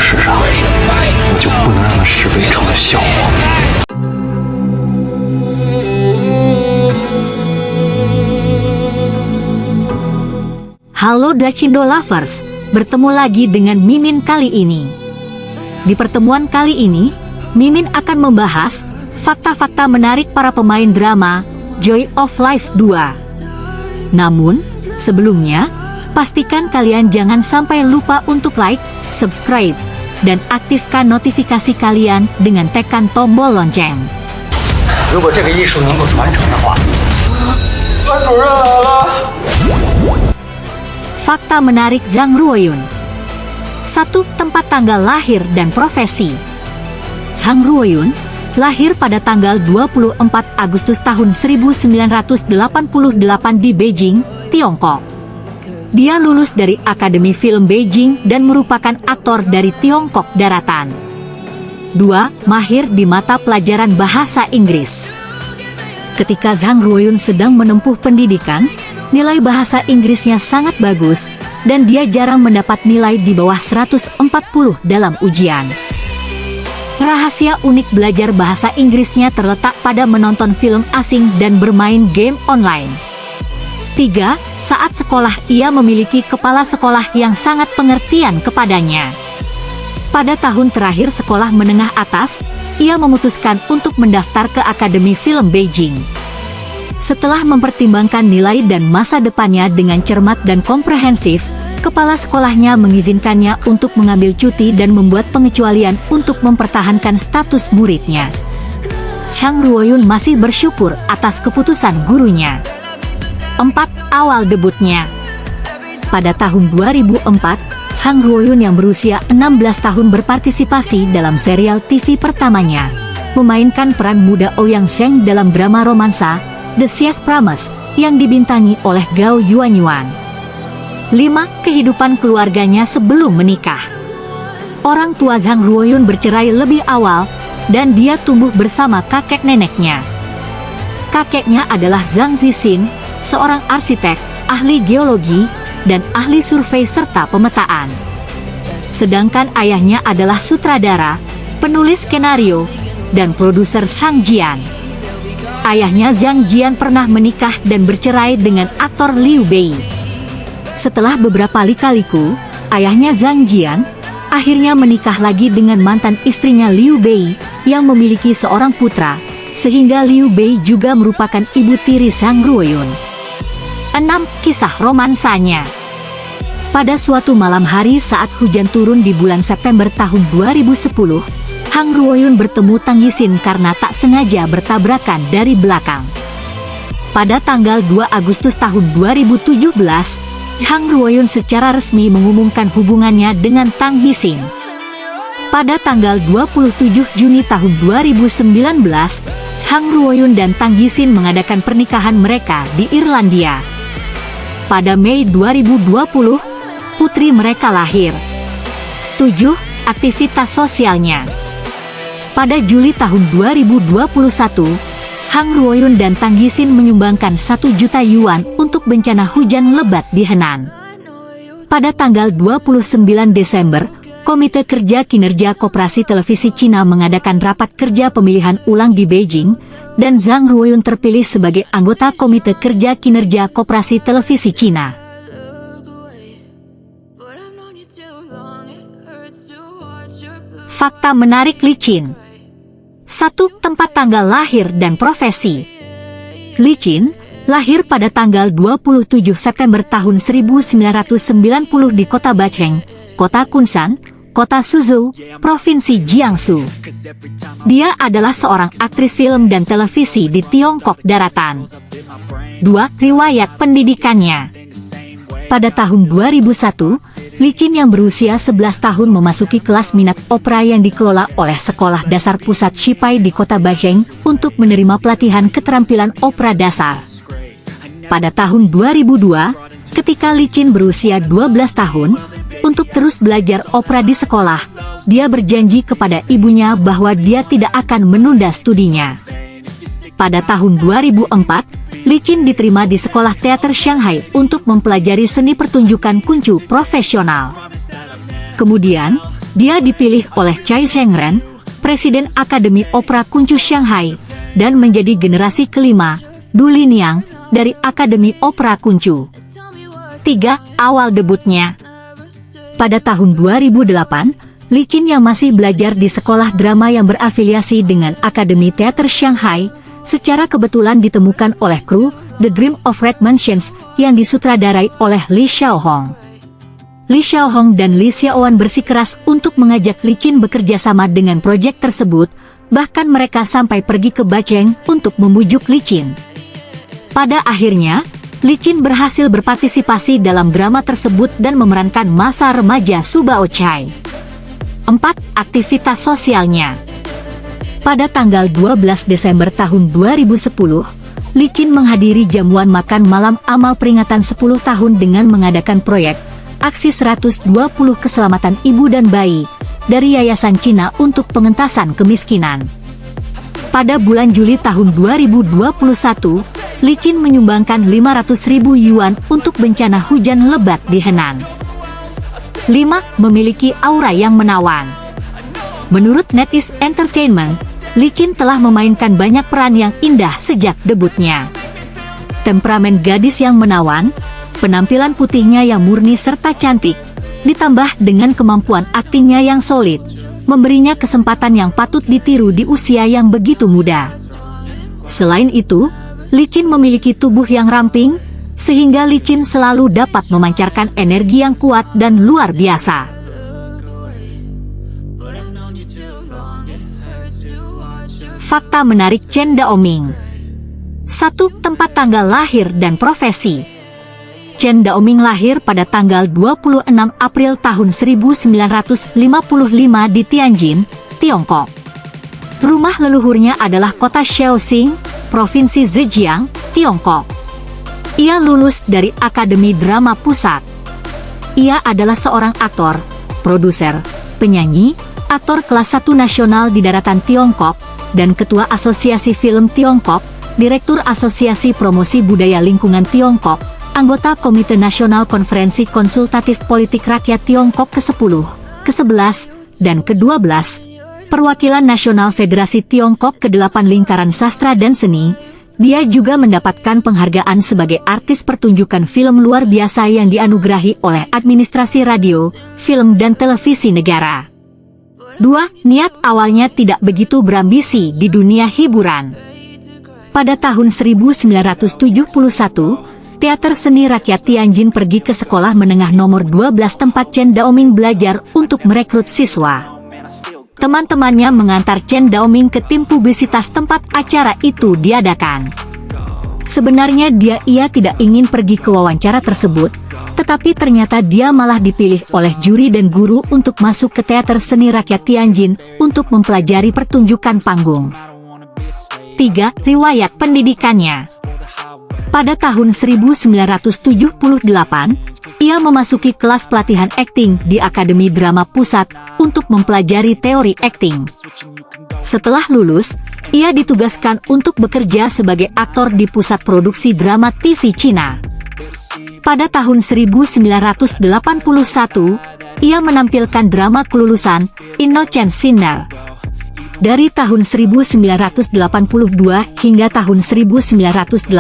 世上，我就不能让它视为成了笑话。 Halo Dracindo Lovers, bertemu lagi dengan Mimin kali ini. Di pertemuan kali ini, Mimin akan membahas fakta-fakta menarik para pemain drama Joy of Life 2. Namun, sebelumnya, pastikan kalian jangan sampai lupa untuk like, subscribe, dan aktifkan notifikasi kalian dengan tekan tombol lonceng. 如果这个艺术能够传承的话，班主任来了。 Fakta menarik Zhang Ruoyun. 1. Tempat tanggal lahir dan profesi. Zhang Ruoyun lahir pada tanggal 24 Agustus tahun 1988 di Beijing, Tiongkok. Dia lulus dari Akademi Film Beijing dan merupakan aktor dari Tiongkok Daratan. 2. Mahir di mata pelajaran bahasa Inggris. Ketika Zhang Ruoyun sedang menempuh pendidikan, nilai bahasa Inggrisnya sangat bagus, dan dia jarang mendapat nilai di bawah 140 dalam ujian. Rahasia unik belajar bahasa Inggrisnya terletak pada menonton film asing dan bermain game online. 3. Saat sekolah ia memiliki kepala sekolah yang sangat pengertian kepadanya. Pada tahun terakhir sekolah menengah atas, ia memutuskan untuk mendaftar ke Akademi Film Beijing. Setelah mempertimbangkan nilai dan masa depannya dengan cermat dan komprehensif, kepala sekolahnya mengizinkannya untuk mengambil cuti dan membuat pengecualian untuk mempertahankan status muridnya. Zhang Ruoyun masih bersyukur atas keputusan gurunya. 4. Awal debutnya. Pada tahun 2004, Zhang Ruoyun yang berusia 16 tahun berpartisipasi dalam serial TV pertamanya, memainkan peran muda Ouyang Zheng dalam drama romansa The Siest Promise yang dibintangi oleh Gao Yuanyuan. 5. Kehidupan keluarganya sebelum menikah. Orang tua Zhang Ruoyun bercerai lebih awal, dan dia tumbuh bersama kakek neneknya. Kakeknya adalah Zhang Zixin, seorang arsitek, ahli geologi, dan ahli survei serta pemetaan. Sedangkan ayahnya adalah sutradara, penulis skenario, dan produser Zhang Jian. Ayahnya Zhang Jian pernah menikah dan bercerai dengan aktor Liu Bei. Setelah beberapa lika-liku, ayahnya Zhang Jian akhirnya menikah lagi dengan mantan istrinya Liu Bei yang memiliki seorang putra, sehingga Liu Bei juga merupakan ibu tiri Zhang Ruoyun. 6. Kisah romansanya. Pada suatu malam hari saat hujan turun di bulan September tahun 2010, Zhang Ruoyun bertemu Tang Yixin karena tak sengaja bertabrakan dari belakang. Pada tanggal 2 Agustus tahun 2017, Zhang Ruoyun secara resmi mengumumkan hubungannya dengan Tang Yixin. Pada tanggal 27 Juni tahun 2019, Zhang Ruoyun dan Tang Yixin mengadakan pernikahan mereka di Irlandia. Pada Mei 2020, putri mereka lahir. 7. Aktivitas sosialnya. Pada Juli tahun 2021, Zhang Ruoyun dan Tang Yixin menyumbangkan 1 juta yuan untuk bencana hujan lebat di Henan. Pada tanggal 29 Desember, Komite Kerja Kinerja Koperasi Televisi Cina mengadakan rapat kerja pemilihan ulang di Beijing, dan Zhang Ruoyun terpilih sebagai anggota Komite Kerja Kinerja Koperasi Televisi Cina. Fakta menarik licin. 1. Tempat tanggal lahir dan profesi. Li Qin lahir pada tanggal 27 September tahun 1990 di kota Bacheng, kota Kunshan, kota Suzhou, provinsi Jiangsu. Dia adalah seorang aktris film dan televisi di Tiongkok Daratan. 2. Riwayat pendidikannya. Pada tahun 2001, Li Qin yang berusia 11 tahun memasuki kelas minat opera yang dikelola oleh Sekolah Dasar Pusat Shipai di kota Bacheng untuk menerima pelatihan keterampilan opera dasar. Pada tahun 2002, ketika Li Qin berusia 12 tahun, untuk terus belajar opera di sekolah, dia berjanji kepada ibunya bahwa dia tidak akan menunda studinya. Pada tahun 2004, Li Qin diterima di Sekolah Teater Shanghai untuk mempelajari seni pertunjukan kuncu profesional. Kemudian, Dia dipilih oleh Cai Shengren, Presiden Akademi Opera Kuncu Shanghai, dan menjadi generasi kelima, Du Liniang, dari Akademi Opera Kuncu. 3. Awal debutnya. Pada tahun 2008, Li Qin yang masih belajar di sekolah drama yang berafiliasi dengan Akademi Teater Shanghai, secara kebetulan ditemukan oleh kru The Dream of Red Mansions yang disutradarai oleh Li Xiaohong. Li Xiaohong dan Li Xiaowan bersikeras untuk mengajak Li Qin bekerja sama dengan proyek tersebut, bahkan mereka sampai pergi ke Bacheng untuk membujuk Li Qin. Pada akhirnya, Li Qin berhasil berpartisipasi dalam drama tersebut dan memerankan masa remaja Su Baochai. 4. Aktivitas sosialnya. Pada tanggal 12 Desember tahun 2010, Li Qin menghadiri jamuan makan malam amal peringatan 10 tahun dengan mengadakan proyek Aksi 120 Keselamatan Ibu dan Bayi dari Yayasan Cina untuk Pengentasan Kemiskinan. Pada bulan Juli tahun 2021, Li Qin menyumbangkan 500.000 yuan untuk bencana hujan lebat di Henan. 5. Memiliki aura yang menawan. Menurut NetEase Entertainment, Li Qin telah memainkan banyak peran yang indah sejak debutnya. Temperamen gadis yang menawan, penampilan putihnya yang murni serta cantik, ditambah dengan kemampuan aktingnya yang solid, memberinya kesempatan yang patut ditiru di usia yang begitu muda. Selain itu, Li Qin memiliki tubuh yang ramping, sehingga Li Qin selalu dapat memancarkan energi yang kuat dan luar biasa. Fakta menarik Chen Daoming. 1. Tempat tanggal lahir dan profesi. Chen Daoming lahir pada tanggal 26 April tahun 1955 di Tianjin, Tiongkok. Rumah leluhurnya adalah kota Shaoxing, Provinsi Zhejiang, Tiongkok. Ia lulus dari Akademi Drama Pusat. Ia adalah seorang aktor, produser, penyanyi, aktor kelas 1 nasional di daratan Tiongkok, dan Ketua Asosiasi Film Tiongkok, Direktur Asosiasi Promosi Budaya Lingkungan Tiongkok, anggota Komite Nasional Konferensi Konsultatif Politik Rakyat Tiongkok ke-10, ke-11, dan ke-12, Perwakilan Nasional Federasi Tiongkok ke-8 Lingkaran Sastra dan Seni. Dia juga mendapatkan penghargaan sebagai artis pertunjukan film luar biasa yang dianugerahi oleh Administrasi Radio, Film dan Televisi Negara. 2. Niat awalnya tidak begitu berambisi di dunia hiburan. Pada tahun 1971, Teater Seni Rakyat Tianjin pergi ke sekolah menengah nomor 12 tempat Chen Daoming belajar untuk merekrut siswa. Teman-temannya mengantar Chen Daoming ke tim publisitas tempat acara itu diadakan. Sebenarnya ia tidak ingin pergi ke wawancara tersebut, tetapi ternyata dia malah dipilih oleh juri dan guru untuk masuk ke Teater Seni Rakyat Tianjin untuk mempelajari pertunjukan panggung. 3. Riwayat pendidikannya. Pada tahun 1978, ia memasuki kelas pelatihan akting di Akademi Drama Pusat untuk mempelajari teori akting. Setelah lulus, ia ditugaskan untuk bekerja sebagai aktor di pusat produksi drama TV Cina. Pada tahun 1981, ia menampilkan drama kelulusan Innocent Sinner. Dari tahun 1982 hingga tahun 1984,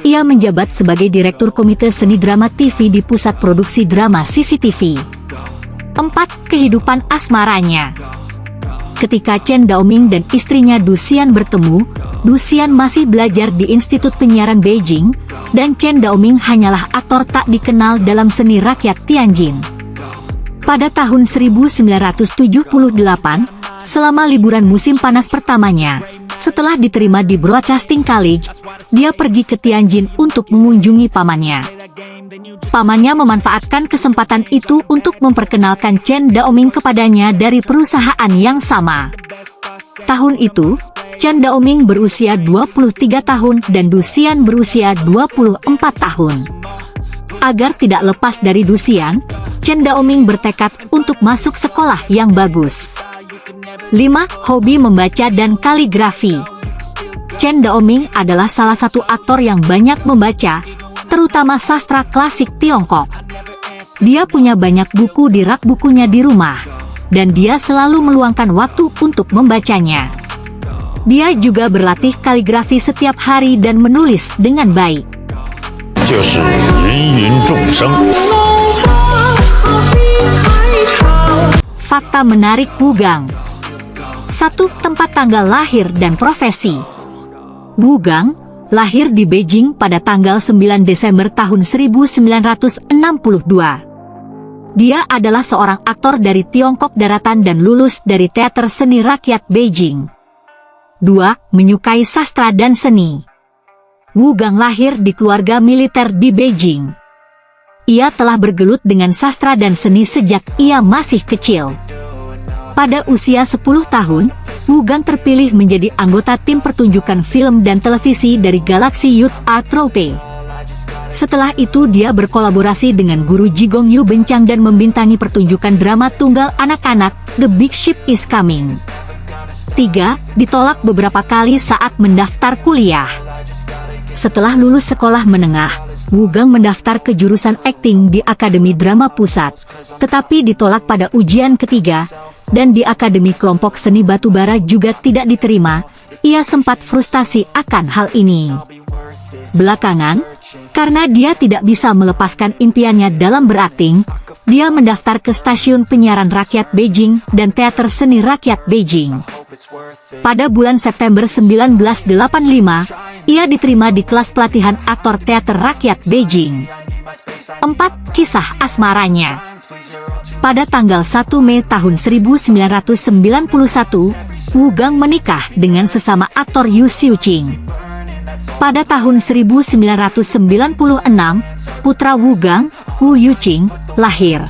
ia menjabat sebagai Direktur Komite Seni Drama TV di Pusat Produksi Drama CCTV. 4. Kehidupan asmaranya. Ketika Chen Daoming dan istrinya Du Xian bertemu, Du Xian masih belajar di Institut Penyiaran Beijing, dan Chen Daoming hanyalah aktor tak dikenal dalam seni rakyat Tianjin. Pada tahun 1978, selama liburan musim panas pertamanya, setelah diterima di Broadcasting College, dia pergi ke Tianjin untuk mengunjungi pamannya. Pamannya memanfaatkan kesempatan itu untuk memperkenalkan Chen Daoming kepadanya dari perusahaan yang sama. Tahun itu, Chen Daoming berusia 23 tahun dan Du Xian berusia 24 tahun. Agar tidak lepas dari Du Xian, Chen Daoming bertekad untuk masuk sekolah yang bagus. 5. Hobi membaca dan kaligrafi. Chen Daoming adalah salah satu aktor yang banyak membaca, terutama sastra klasik Tiongkok. Dia punya banyak buku di rak bukunya di rumah, dan dia selalu meluangkan waktu untuk membacanya. Dia juga berlatih kaligrafi setiap hari dan menulis dengan baik. 就是芸芸众生。 Fakta menarik Wugang. 1. Tempat tanggal lahir dan profesi. Wugang lahir di Beijing pada tanggal 9 Desember tahun 1962. Dia adalah seorang aktor dari Tiongkok Daratan dan lulus dari Teater Seni Rakyat Beijing. 2. Menyukai sastra dan seni. Wugang lahir di keluarga militer di Beijing. Ia telah bergelut dengan sastra dan seni sejak ia masih kecil. Pada usia 10 tahun, Wugang terpilih menjadi anggota tim pertunjukan film dan televisi dari Galaxy Youth Art Troupe. Setelah itu dia berkolaborasi dengan guru Jigong Yu Bencang dan membintangi pertunjukan drama tunggal anak-anak The Big Ship is Coming. 3. Ditolak beberapa kali saat mendaftar kuliah. Setelah lulus sekolah menengah, Wugang mendaftar ke jurusan akting di Akademi Drama Pusat, tetapi ditolak pada ujian ketiga, dan di Akademi Kelompok Seni Batubara juga tidak diterima. Ia sempat frustasi akan hal ini. Belakangan, karena dia tidak bisa melepaskan impiannya dalam berakting, dia mendaftar ke Stasiun Penyiaran Rakyat Beijing dan Teater Seni Rakyat Beijing. Pada bulan September 1985, ia diterima di kelas pelatihan aktor teater rakyat Beijing. 4. Kisah asmaranya. Pada tanggal 1 Mei tahun 1991, Wugang menikah dengan sesama aktor Yu Xiuqing. Pada tahun 1996, putra Wugang, Wu Yuqing, lahir.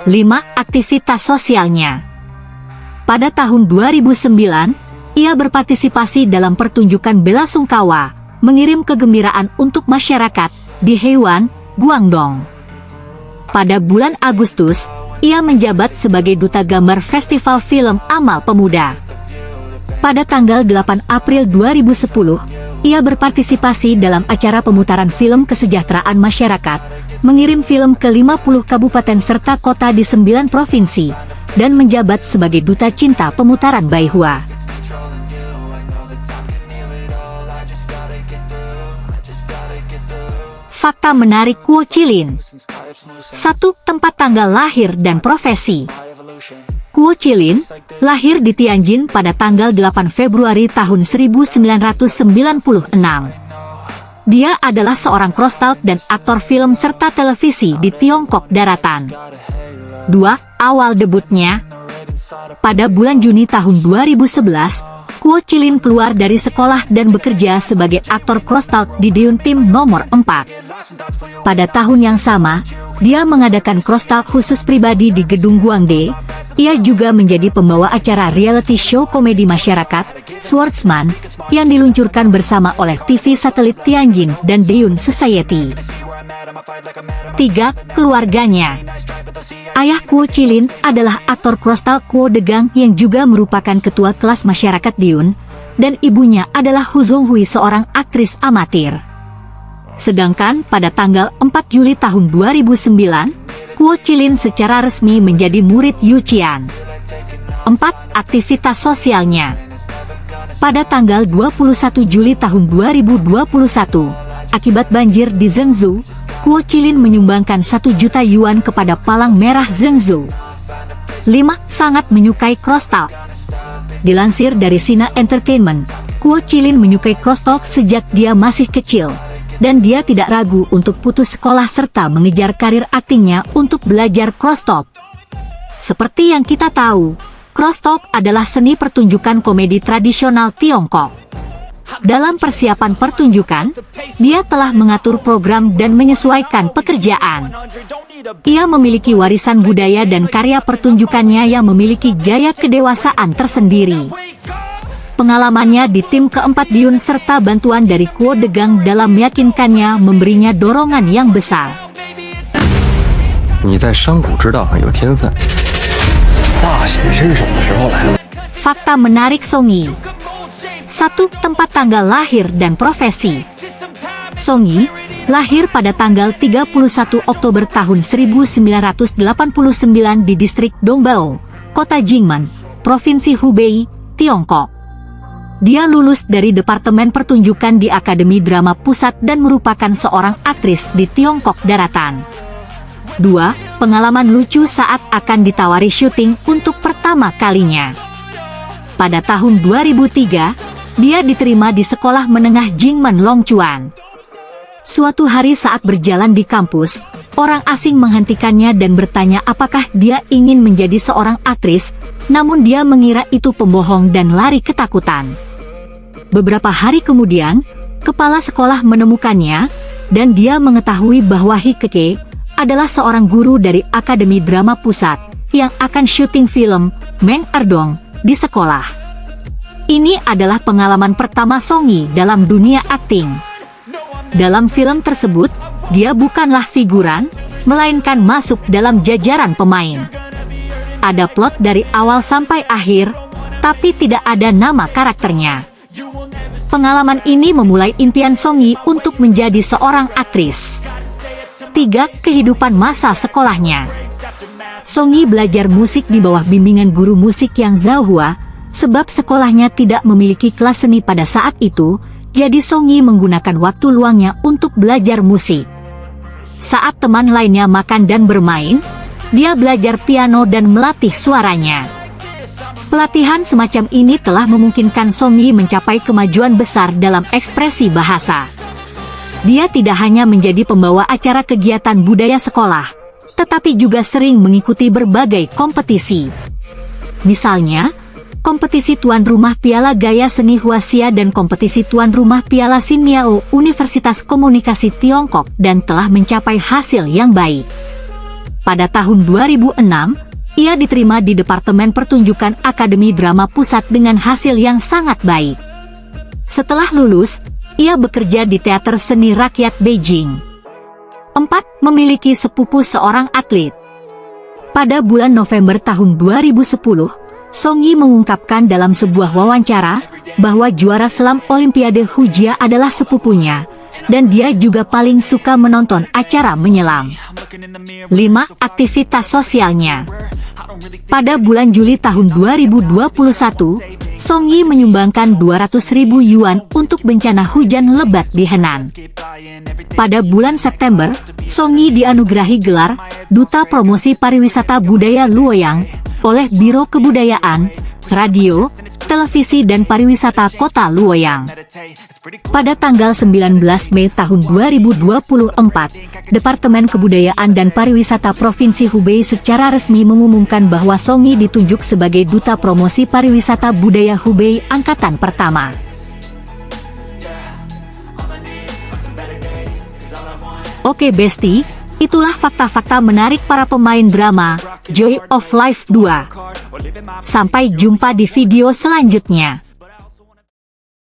5. Aktivitas sosialnya. Pada tahun 2009, ia berpartisipasi dalam pertunjukan bela sungkawa, mengirim kegembiraan untuk masyarakat di Heiwan, Guangdong. Pada bulan Agustus, ia menjabat sebagai duta gambar Festival Film Amal Pemuda. Pada tanggal 8 April 2010, ia berpartisipasi dalam acara pemutaran film kesejahteraan masyarakat, mengirim film ke 50 kabupaten serta kota di 9 provinsi, dan menjabat sebagai duta cinta pemutaran Baihua. Fakta menarik Kuo Chilin. 1. Tempat tanggal lahir dan profesi. Kuo Chilin lahir di Tianjin pada tanggal 8 Februari tahun 1996. Dia adalah seorang crosstalk dan aktor film serta televisi di Tiongkok Daratan. 2. Awal debutnya. Pada bulan Juni tahun 2011, Kuo Chilin keluar dari sekolah dan bekerja sebagai aktor crosstalk di Deun Tim nomor 4. Pada tahun yang sama, dia mengadakan crosstalk khusus pribadi di Gedung Guangde. Ia juga menjadi pembawa acara reality show komedi masyarakat, Swordsman, yang diluncurkan bersama oleh TV satelit Tianjin dan Deun Society. 3. Keluarganya. Ayah Kuo Chilin adalah aktor crosstalk Kuo Degang yang juga merupakan ketua kelas masyarakat Deun, dan ibunya adalah Hu Zhonghui seorang aktris amatir. Sedangkan pada tanggal 4 Juli tahun 2009, Kuo Chilin secara resmi menjadi murid Yu Qian. 4. Aktivitas sosialnya. Pada tanggal 21 Juli tahun 2021, akibat banjir di Zhengzhou, Kuo Chilin menyumbangkan 1 juta yuan kepada Palang Merah Zhengzhou. 5. Sangat menyukai crosstalk. Dilansir dari Sina Entertainment, Kuo Chilin menyukai crosstalk sejak dia masih kecil, dan dia tidak ragu untuk putus sekolah serta mengejar karir aktingnya untuk belajar crosstalk. Seperti yang kita tahu, crosstalk adalah seni pertunjukan komedi tradisional Tiongkok. Dalam persiapan pertunjukan, dia telah mengatur program dan menyesuaikan pekerjaan. Ia memiliki warisan budaya dan karya pertunjukannya yang memiliki gaya kedewasaan tersendiri. Pengalamannya di tim keempat Deun serta bantuan dari Kuo Degang dalam meyakinkannya memberinya dorongan yang besar. 你在商贾之道上有天分，大显身手的时候来了。 Fakta menarik Song Yi. 1. Tempat tanggal lahir dan profesi. Song Yi lahir pada tanggal 31 Oktober tahun 1989 di distrik Dongbao, kota Jingmen, Provinsi Hubei, Tiongkok. Dia lulus dari Departemen Pertunjukan di Akademi Drama Pusat dan merupakan seorang aktris di Tiongkok Daratan. 2. Pengalaman lucu saat akan ditawari syuting untuk pertama kalinya. Pada tahun 2003, dia diterima di Sekolah Menengah Jingmen Longchuan. Suatu hari saat berjalan di kampus, orang asing menghentikannya dan bertanya apakah dia ingin menjadi seorang aktris, namun dia mengira itu pembohong dan lari ketakutan. Beberapa hari kemudian, kepala sekolah menemukannya, dan dia mengetahui bahwa Hikeke adalah seorang guru dari Akademi Drama Pusat yang akan syuting film Meng Erdong di sekolah. Ini adalah pengalaman pertama Songi dalam dunia akting. Dalam film tersebut, dia bukanlah figuran, melainkan masuk dalam jajaran pemain. Ada plot dari awal sampai akhir, tapi tidak ada nama karakternya. Pengalaman ini memulai impian Songi untuk menjadi seorang aktris. 3. Kehidupan masa sekolahnya. Songi belajar musik di bawah bimbingan guru musik yang Zhaohua, sebab sekolahnya tidak memiliki kelas seni pada saat itu, jadi Songi menggunakan waktu luangnya untuk belajar musik. Saat teman lainnya makan dan bermain, dia belajar piano dan melatih suaranya. Pelatihan semacam ini telah memungkinkan Songi mencapai kemajuan besar dalam ekspresi bahasa. Dia tidak hanya menjadi pembawa acara kegiatan budaya sekolah, tetapi juga sering mengikuti berbagai kompetisi. Misalnya, kompetisi tuan rumah Piala Gaya Seni Huaxia dan kompetisi tuan rumah Piala Xinmiao Universitas Komunikasi Tiongkok dan telah mencapai hasil yang baik. Pada tahun 2006, ia diterima di Departemen Pertunjukan Akademi Drama Pusat dengan hasil yang sangat baik. Setelah lulus, ia bekerja di Teater Seni Rakyat Beijing. 4. Memiliki sepupu seorang atlet. Pada bulan November tahun 2010, Songi mengungkapkan dalam sebuah wawancara bahwa juara selam Olimpiade Hujia adalah sepupunya, dan dia juga paling suka menonton acara menyelam. 5. Aktivitas sosialnya. Pada bulan Juli tahun 2021, Songi menyumbangkan 200.000 yuan untuk bencana hujan lebat di Henan. Pada bulan September, Songi dianugerahi gelar Duta Promosi Pariwisata Budaya Luoyang oleh Biro Kebudayaan, Radio, Televisi dan Pariwisata Kota Luoyang. Pada tanggal 19 Mei tahun 2024, Departemen Kebudayaan dan Pariwisata Provinsi Hubei secara resmi mengumumkan bahwa Songi ditunjuk sebagai Duta Promosi Pariwisata Budaya Hubei Angkatan Pertama. Oke Besti, itulah fakta-fakta menarik para pemain drama Joy of Life 2. Sampai jumpa di video selanjutnya.